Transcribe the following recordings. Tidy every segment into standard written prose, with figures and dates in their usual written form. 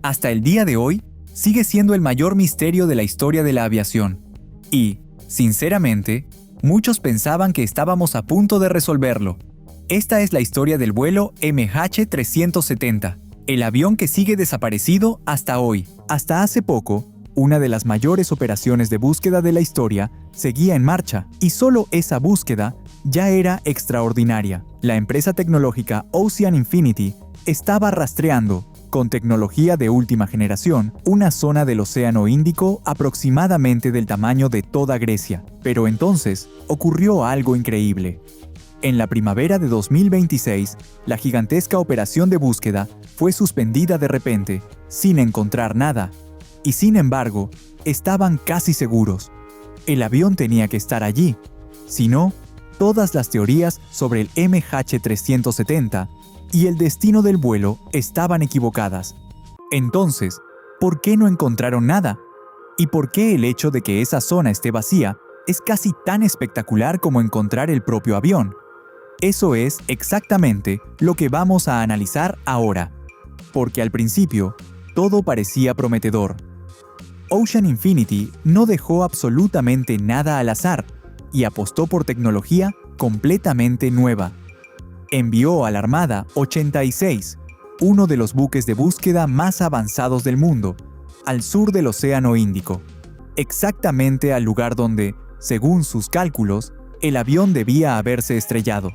hasta el día de hoy, sigue siendo el mayor misterio de la historia de la aviación. Y, sinceramente, muchos pensaban que estábamos a punto de resolverlo. Esta es la historia del vuelo MH370, el avión que sigue desaparecido hasta hoy. Hasta hace poco, una de las mayores operaciones de búsqueda de la historia seguía en marcha, y solo esa búsqueda ya era extraordinaria. La empresa tecnológica Ocean Infinity estaba rastreando, con tecnología de última generación, una zona del Océano Índico aproximadamente del tamaño de toda Grecia. Pero entonces ocurrió algo increíble. En la primavera de 2026, la gigantesca operación de búsqueda fue suspendida de repente, sin encontrar nada. Y sin embargo, estaban casi seguros. El avión tenía que estar allí. Si no, todas las teorías sobre el MH370 y el destino del vuelo estaban equivocadas. Entonces, ¿por qué no encontraron nada? ¿Y por qué el hecho de que esa zona esté vacía es casi tan espectacular como encontrar el propio avión? Eso es exactamente lo que vamos a analizar ahora. Porque al principio, todo parecía prometedor. Ocean Infinity no dejó absolutamente nada al azar y apostó por tecnología completamente nueva. Envió a la Armada 86, uno de los buques de búsqueda más avanzados del mundo, al sur del Océano Índico, exactamente al lugar donde, según sus cálculos, el avión debía haberse estrellado.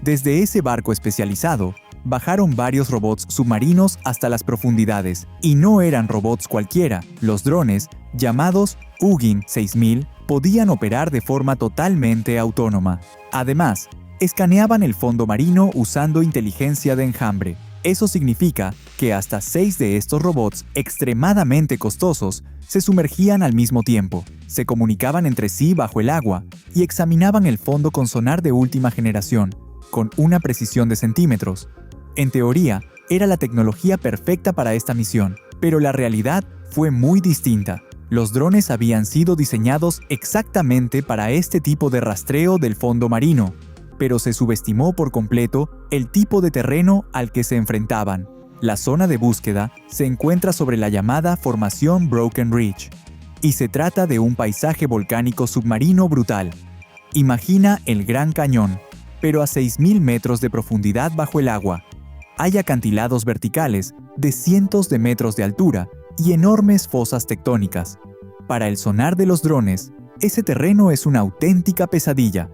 Desde ese barco especializado, bajaron varios robots submarinos hasta las profundidades, y no eran robots cualquiera. Los drones, llamados Hugin 6000, podían operar de forma totalmente autónoma. Además, escaneaban el fondo marino usando inteligencia de enjambre. Eso significa que hasta 6 de estos robots extremadamente costosos se sumergían al mismo tiempo, se comunicaban entre sí bajo el agua y examinaban el fondo con sonar de última generación, con una precisión de centímetros. En teoría, era la tecnología perfecta para esta misión, pero la realidad fue muy distinta. Los drones habían sido diseñados exactamente para este tipo de rastreo del fondo marino, pero se subestimó por completo el tipo de terreno al que se enfrentaban. La zona de búsqueda se encuentra sobre la llamada Formación Broken Ridge, y se trata de un paisaje volcánico submarino brutal. Imagina el Gran Cañón, pero a 6.000 metros de profundidad bajo el agua. Hay acantilados verticales de cientos de metros de altura y enormes fosas tectónicas. Para el sonar de los drones, ese terreno es una auténtica pesadilla.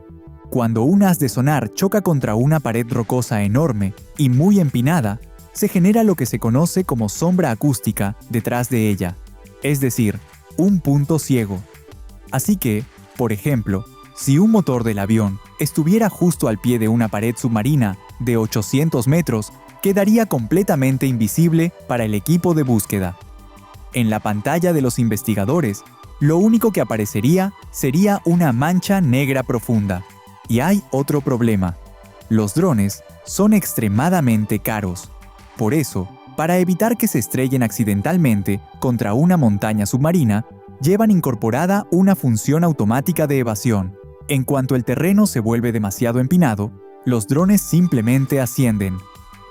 Cuando un haz de sonar choca contra una pared rocosa enorme y muy empinada, se genera lo que se conoce como sombra acústica detrás de ella, es decir, un punto ciego. Así que, por ejemplo, si un motor del avión estuviera justo al pie de una pared submarina de 800 metros, quedaría completamente invisible para el equipo de búsqueda. En la pantalla de los investigadores, lo único que aparecería sería una mancha negra profunda. Y hay otro problema. Los drones son extremadamente caros. Por eso, para evitar que se estrellen accidentalmente contra una montaña submarina, llevan incorporada una función automática de evasión. En cuanto el terreno se vuelve demasiado empinado, los drones simplemente ascienden.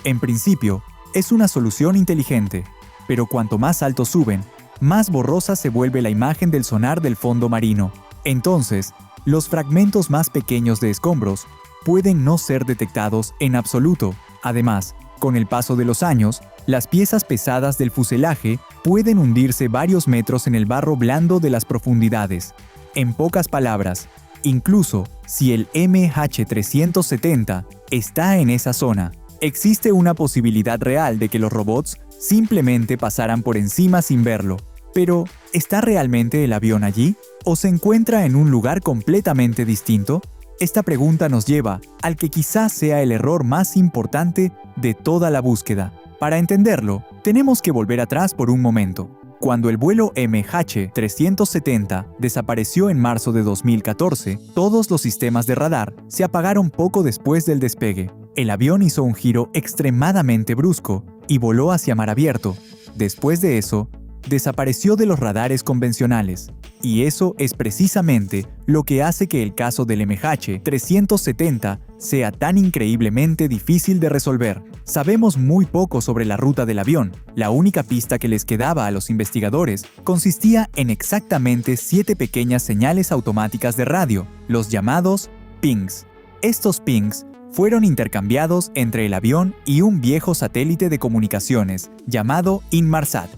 En principio, es una solución inteligente, pero cuanto más alto suben, más borrosa se vuelve la imagen del sonar del fondo marino. Entonces, los fragmentos más pequeños de escombros pueden no ser detectados en absoluto. Además, con el paso de los años, las piezas pesadas del fuselaje pueden hundirse varios metros en el barro blando de las profundidades. En pocas palabras, incluso si el MH370 está en esa zona, existe una posibilidad real de que los robots simplemente pasaran por encima sin verlo. Pero, ¿está realmente el avión allí? ¿O se encuentra en un lugar completamente distinto? Esta pregunta nos lleva al que quizás sea el error más importante de toda la búsqueda. Para entenderlo, tenemos que volver atrás por un momento. Cuando el vuelo MH370 desapareció en marzo de 2014, todos los sistemas de radar se apagaron poco después del despegue. El avión hizo un giro extremadamente brusco y voló hacia mar abierto. Después de eso, desapareció de los radares convencionales. Y eso es precisamente lo que hace que el caso del MH370 sea tan increíblemente difícil de resolver. Sabemos muy poco sobre la ruta del avión. La única pista que les quedaba a los investigadores consistía en exactamente 7 pequeñas señales automáticas de radio, los llamados pings. Estos pings fueron intercambiados entre el avión y un viejo satélite de comunicaciones llamado Inmarsat.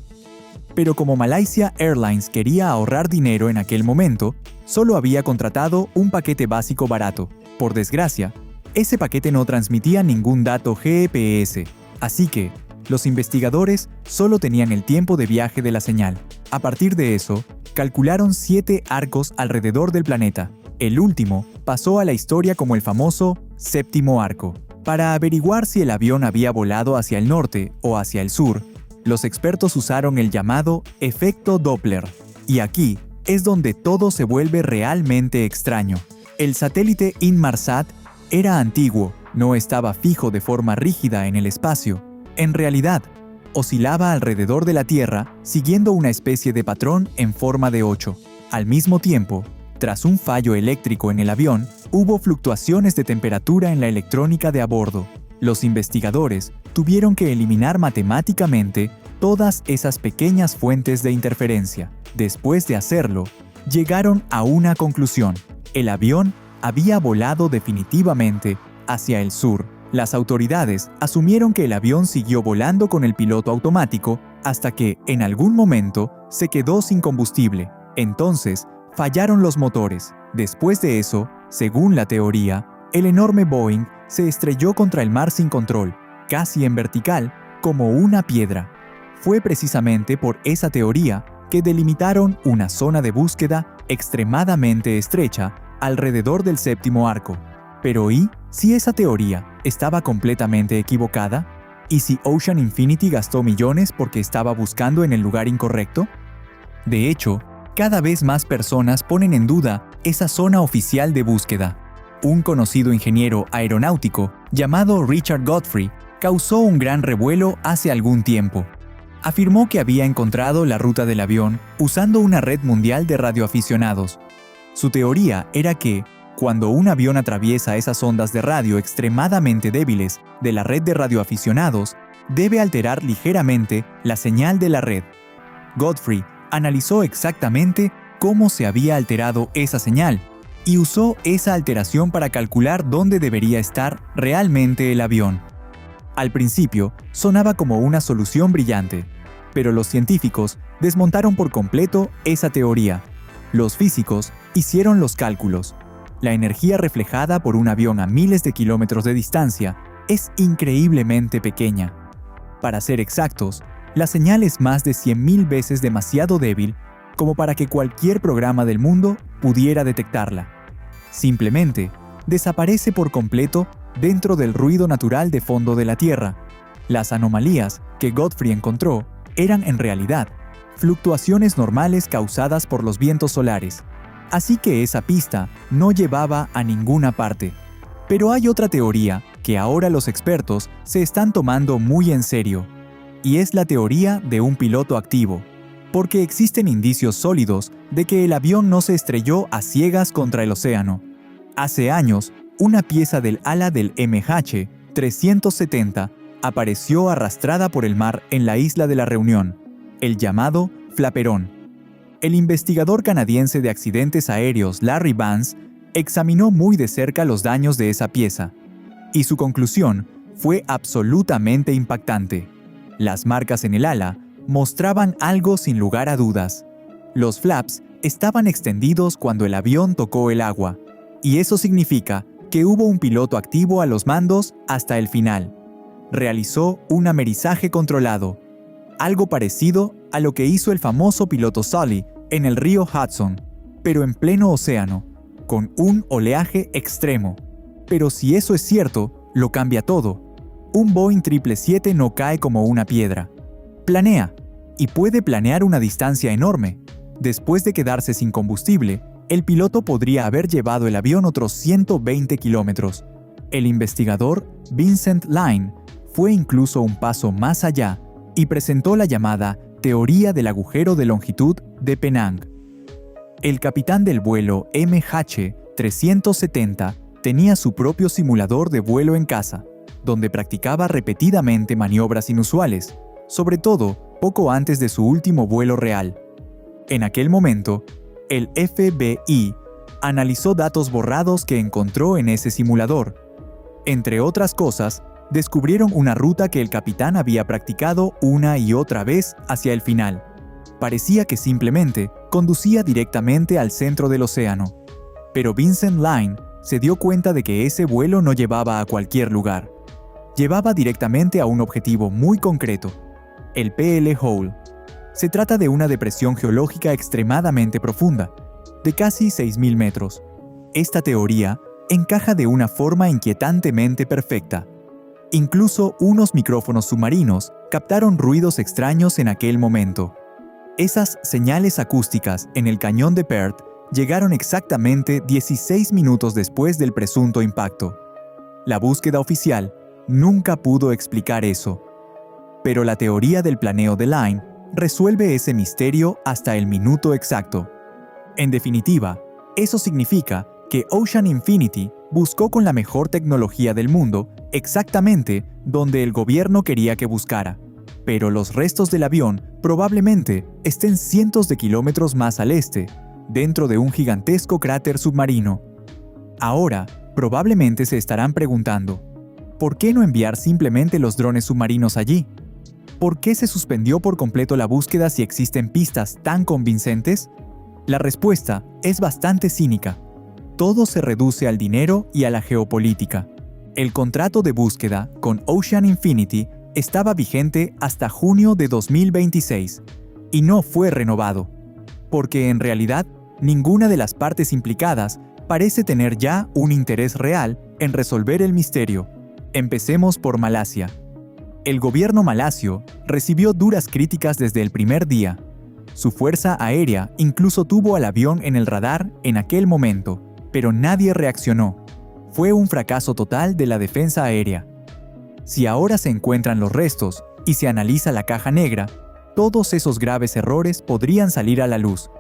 Pero como Malaysia Airlines quería ahorrar dinero en aquel momento, solo había contratado un paquete básico barato. Por desgracia, ese paquete no transmitía ningún dato GPS, así que los investigadores solo tenían el tiempo de viaje de la señal. A partir de eso, calcularon 7 arcos alrededor del planeta. El último pasó a la historia como el famoso séptimo arco. Para averiguar si el avión había volado hacia el norte o hacia el sur, los expertos usaron el llamado efecto Doppler. Y aquí es donde todo se vuelve realmente extraño. El satélite Inmarsat era antiguo, no estaba fijo de forma rígida en el espacio. En realidad, oscilaba alrededor de la Tierra siguiendo una especie de patrón en forma de 8. Al mismo tiempo, tras un fallo eléctrico en el avión, hubo fluctuaciones de temperatura en la electrónica de a bordo. Los investigadores tuvieron que eliminar matemáticamente todas esas pequeñas fuentes de interferencia. Después de hacerlo, llegaron a una conclusión. El avión había volado definitivamente hacia el sur. Las autoridades asumieron que el avión siguió volando con el piloto automático hasta que, en algún momento, se quedó sin combustible. Entonces, fallaron los motores. Después de eso, según la teoría, el enorme Boeing se estrelló contra el mar sin control, casi en vertical, como una piedra. Fue precisamente por esa teoría que delimitaron una zona de búsqueda extremadamente estrecha alrededor del séptimo arco. Pero ¿y si esa teoría estaba completamente equivocada? ¿Y si Ocean Infinity gastó millones porque estaba buscando en el lugar incorrecto? De hecho, cada vez más personas ponen en duda esa zona oficial de búsqueda. Un conocido ingeniero aeronáutico llamado Richard Godfrey causó un gran revuelo hace algún tiempo. Afirmó que había encontrado la ruta del avión usando una red mundial de radioaficionados. Su teoría era que, cuando un avión atraviesa esas ondas de radio extremadamente débiles de la red de radioaficionados, debe alterar ligeramente la señal de la red. Godfrey analizó exactamente cómo se había alterado esa señal y usó esa alteración para calcular dónde debería estar realmente el avión. Al principio, sonaba como una solución brillante, pero los científicos desmontaron por completo esa teoría. Los físicos hicieron los cálculos. La energía reflejada por un avión a miles de kilómetros de distancia es increíblemente pequeña. Para ser exactos, la señal es más de 100.000 veces demasiado débil como para que cualquier programa del mundo pudiera detectarla. Simplemente, desaparece por completo dentro del ruido natural de fondo de la Tierra. Las anomalías que Godfrey encontró eran en realidad fluctuaciones normales causadas por los vientos solares. Así que esa pista no llevaba a ninguna parte. Pero hay otra teoría que ahora los expertos se están tomando muy en serio, y es la teoría de un piloto activo, porque existen indicios sólidos de que el avión no se estrelló a ciegas contra el océano. Hace años, una pieza del ala del MH370 apareció arrastrada por el mar en la isla de la Reunión, el llamado flaperón. El investigador canadiense de accidentes aéreos Larry Vance examinó muy de cerca los daños de esa pieza, y su conclusión fue absolutamente impactante. Las marcas en el ala mostraban algo sin lugar a dudas. Los flaps estaban extendidos cuando el avión tocó el agua, y eso significa que hubo un piloto activo a los mandos hasta el final. Realizó un amerizaje controlado, algo parecido a lo que hizo el famoso piloto Sully en el río Hudson, pero en pleno océano, con un oleaje extremo. Pero si eso es cierto, lo cambia todo. Un Boeing 777 no cae como una piedra. Planea, y puede planear una distancia enorme. Después de quedarse sin combustible, el piloto podría haber llevado el avión otros 120 kilómetros. El investigador Vincent Line fue incluso un paso más allá y presentó la llamada teoría del agujero de longitud de Penang. El capitán del vuelo MH370 tenía su propio simulador de vuelo en casa, donde practicaba repetidamente maniobras inusuales, sobre todo poco antes de su último vuelo real. En aquel momento, el FBI analizó datos borrados que encontró en ese simulador. Entre otras cosas, descubrieron una ruta que el capitán había practicado una y otra vez hacia el final. Parecía que simplemente conducía directamente al centro del océano. Pero Vincent Line se dio cuenta de que ese vuelo no llevaba a cualquier lugar. Llevaba directamente a un objetivo muy concreto, el PL Hole. Se trata de una depresión geológica extremadamente profunda, de casi 6.000 metros. Esta teoría encaja de una forma inquietantemente perfecta. Incluso unos micrófonos submarinos captaron ruidos extraños en aquel momento. Esas señales acústicas en el cañón de Perth llegaron exactamente 16 minutos después del presunto impacto. La búsqueda oficial nunca pudo explicar eso. Pero la teoría del planeo de Line resuelve ese misterio hasta el minuto exacto. En definitiva, eso significa que Ocean Infinity buscó con la mejor tecnología del mundo exactamente donde el gobierno quería que buscara, pero los restos del avión probablemente estén cientos de kilómetros más al este, dentro de un gigantesco cráter submarino. Ahora, probablemente se estarán preguntando, ¿por qué no enviar simplemente los drones submarinos allí? ¿Por qué se suspendió por completo la búsqueda si existen pistas tan convincentes? La respuesta es bastante cínica. Todo se reduce al dinero y a la geopolítica. El contrato de búsqueda con Ocean Infinity estaba vigente hasta junio de 2026 y no fue renovado, porque en realidad ninguna de las partes implicadas parece tener ya un interés real en resolver el misterio. Empecemos por Malasia. El gobierno malasio recibió duras críticas desde el primer día. Su fuerza aérea incluso tuvo al avión en el radar en aquel momento, pero nadie reaccionó. Fue un fracaso total de la defensa aérea. Si ahora se encuentran los restos y se analiza la caja negra, todos esos graves errores podrían salir a la luz.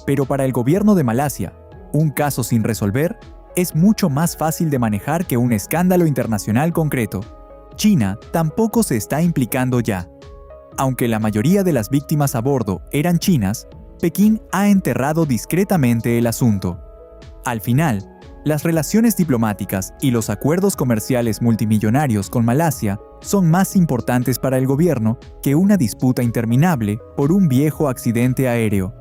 Pero para el gobierno de Malasia, un caso sin resolver es mucho más fácil de manejar que un escándalo internacional concreto. China tampoco se está implicando ya. Aunque la mayoría de las víctimas a bordo eran chinas, Pekín ha enterrado discretamente el asunto. Al final, las relaciones diplomáticas y los acuerdos comerciales multimillonarios con Malasia son más importantes para el gobierno que una disputa interminable por un viejo accidente aéreo.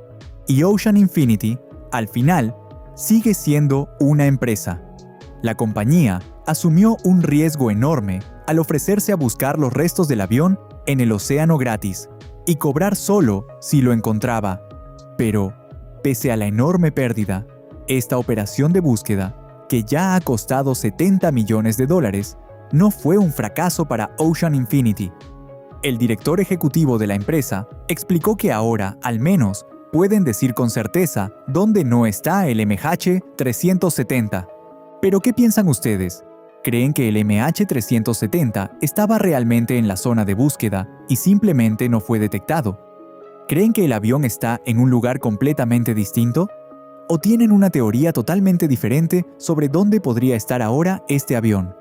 Y Ocean Infinity, al final, sigue siendo una empresa. La compañía asumió un riesgo enorme al ofrecerse a buscar los restos del avión en el océano gratis y cobrar solo si lo encontraba. Pero, pese a la enorme pérdida, esta operación de búsqueda, que ya ha costado $70 millones, no fue un fracaso para Ocean Infinity. El director ejecutivo de la empresa explicó que ahora, al menos, pueden decir con certeza dónde no está el MH370. ¿Pero qué piensan ustedes? ¿Creen que el MH370 estaba realmente en la zona de búsqueda y simplemente no fue detectado? ¿Creen que el avión está en un lugar completamente distinto? ¿O tienen una teoría totalmente diferente sobre dónde podría estar ahora este avión?